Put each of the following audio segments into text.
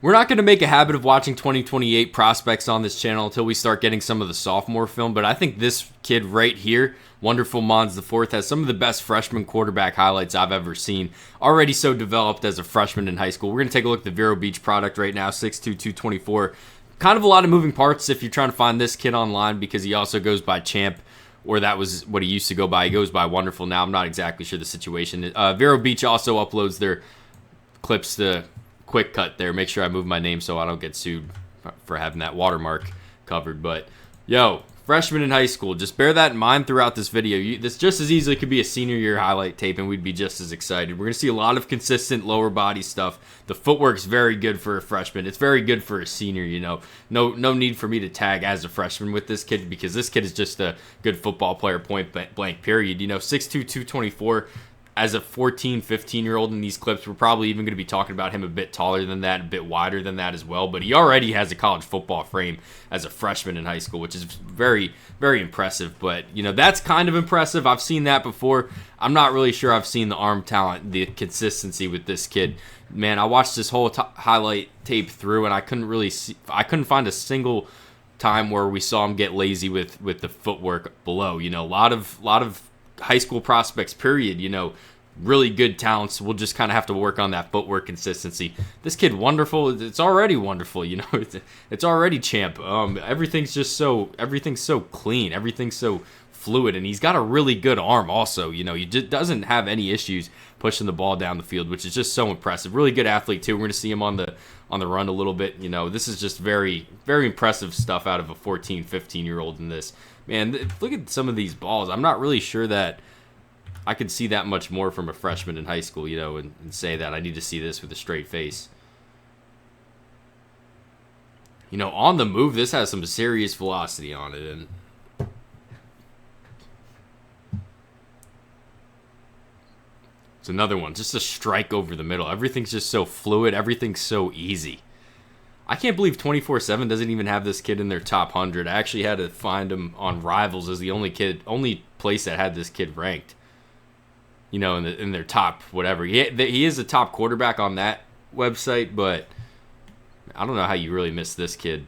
We're not going to make a habit of watching 2028 prospects on this channel until we start getting some of the sophomore film, but I think this kid right here, Wonderful Monds the Fourth, has some of the best freshman quarterback highlights I've ever seen. Already so developed as a freshman in high school. We're going to take a look at the Vero Beach product right now, 6'2", 224. Kind of a lot of moving parts if you're trying to find this kid online because he also goes by Champ, or that was what he used to go by. He goes by Wonderful now. I'm not exactly sure the situation. Vero Beach also uploads their clips to quick cut there. Make sure I move my name so I don't get sued for having that watermark covered. But, yo, freshman in high school, just bear that in mind throughout this video. This just as easily could be a senior year highlight tape, and we'd be just as excited. We're going to see a lot of consistent lower body stuff. The footwork's very good for a freshman. It's very good for a senior, you know. No need for me to tag as a freshman with this kid because this kid is just a good football player, point blank, period. You know, 6'2", 224. As a 14, 15-year-old in these clips, we're probably even going to be talking about him a bit taller than that, a bit wider than that as well. But he already has a college football frame as a freshman in high school, which is very, very impressive. But, you know, that's kind of impressive. I've seen that before. I'm not really sure I've seen the arm talent, the consistency with this kid. Man, I watched this whole highlight tape through, and I couldn't find a single time where we saw him get lazy with the footwork below. You know, a lot of high school prospects, period, you know, really good talents. We'll just kind of have to work on that footwork consistency. This kid, wonderful. It's already wonderful, you know. It's already Champ. Everything's so clean. Everything's so fluid, and he's got a really good arm also. You know, he just doesn't have any issues pushing the ball down the field, which is just so impressive. Really good athlete too. We're going to see him on the run a little bit. You know, this is just very, very impressive stuff out of a 14, 15-year-old in this. Man, look at some of these balls. I'm not really sure that I could see that much more from a freshman in high school, you know, and say that I need to see this with a straight face. You know, on the move, this has some serious velocity on it. And it's another one, just a strike over the middle. Everything's just so fluid. Everything's so easy. I can't believe 24/7 doesn't even have this kid in their top 100. I actually had to find him on Rivals as the only place that had this kid ranked. You know, in their top whatever. He is a top quarterback on that website, but I don't know how you really miss this kid.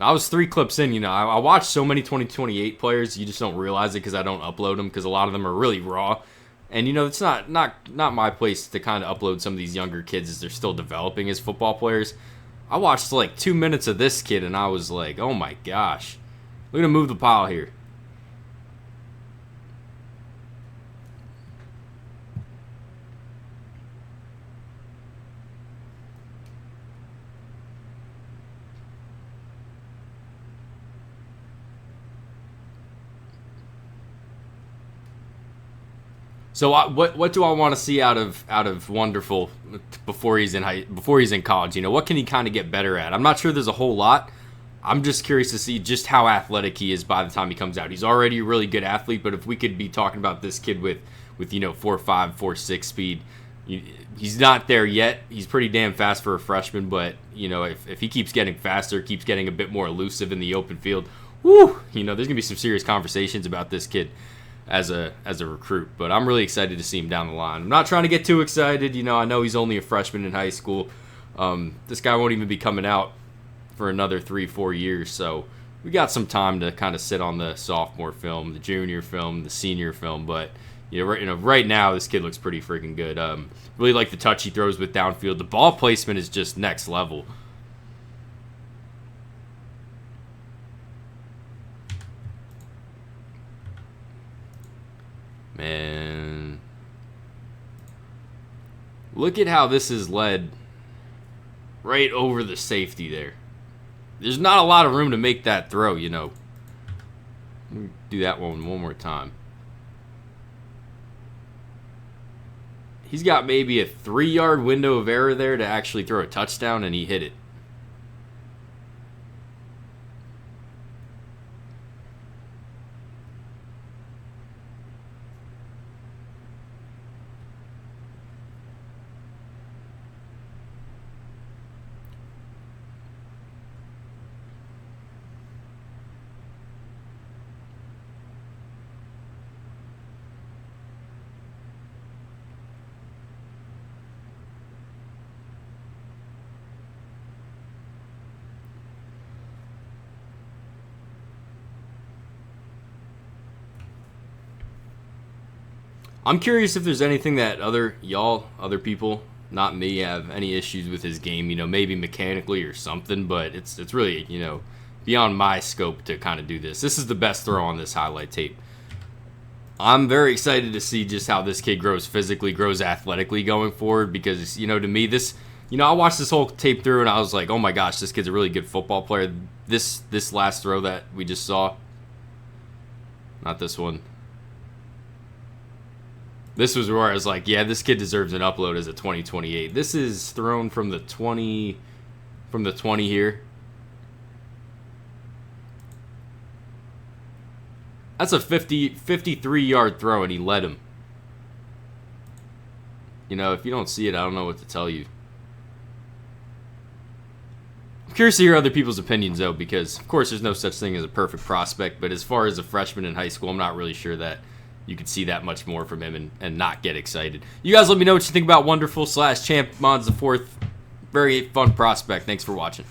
I was 3 clips in. You know, I watch so many 2028 players, you just don't realize it because I don't upload them because a lot of them are really raw. And, you know, it's not my place to kind of upload some of these younger kids as they're still developing as football players. I watched like 2 minutes of this kid, and I was like, oh my gosh. We're going to move the pile here. So what do I want to see out of Wonderful before he's in college? You know, what can he kind of get better at? I'm not sure there's a whole lot. I'm just curious to see just how athletic he is by the time he comes out. He's already a really good athlete, but if we could be talking about this kid with you know 4.5, 4.6 speed, he's not there yet. He's pretty damn fast for a freshman, but you know if he keeps getting faster, keeps getting a bit more elusive in the open field, whoo, you know there's gonna be some serious conversations about this kid as a recruit. But I'm really excited to see him down the line. I'm not trying to get too excited. You know, I know he's only a freshman in high school. This guy won't even be coming out for another 3-4 years, so we got some time to kind of sit on the sophomore film, the junior film, the senior film. But you know, right now this kid looks pretty freaking good. Really like the touch he throws with downfield. The ball placement is just next level. Man, look at how this is led right over the safety there. There's not a lot of room to make that throw, you know. Let me do that one more time. He's got maybe a 3-yard window of error there to actually throw a touchdown, and he hit it. I'm curious if there's anything that other people, not me, have any issues with his game. Maybe mechanically or something, but it's really, beyond my scope to kind of do this. This is the best throw on this highlight tape. I'm very excited to see just how this kid grows physically, grows athletically going forward, because, to me, I watched this whole tape through and I was like, oh my gosh, this kid's a really good football player. This last throw that we just saw, not this one. This was where I was like, yeah, this kid deserves an upload as a 2028. This is thrown from the 20 here. That's a 53-yard throw, and he led him. If you don't see it, I don't know what to tell you. I'm curious to hear other people's opinions, though, because, of course, there's no such thing as a perfect prospect, but as far as a freshman in high school, I'm not really sure that you could see that much more from him and not get excited. You guys let me know what you think about Wonderful / Champ Monds the 4th. Very fun prospect. Thanks for watching.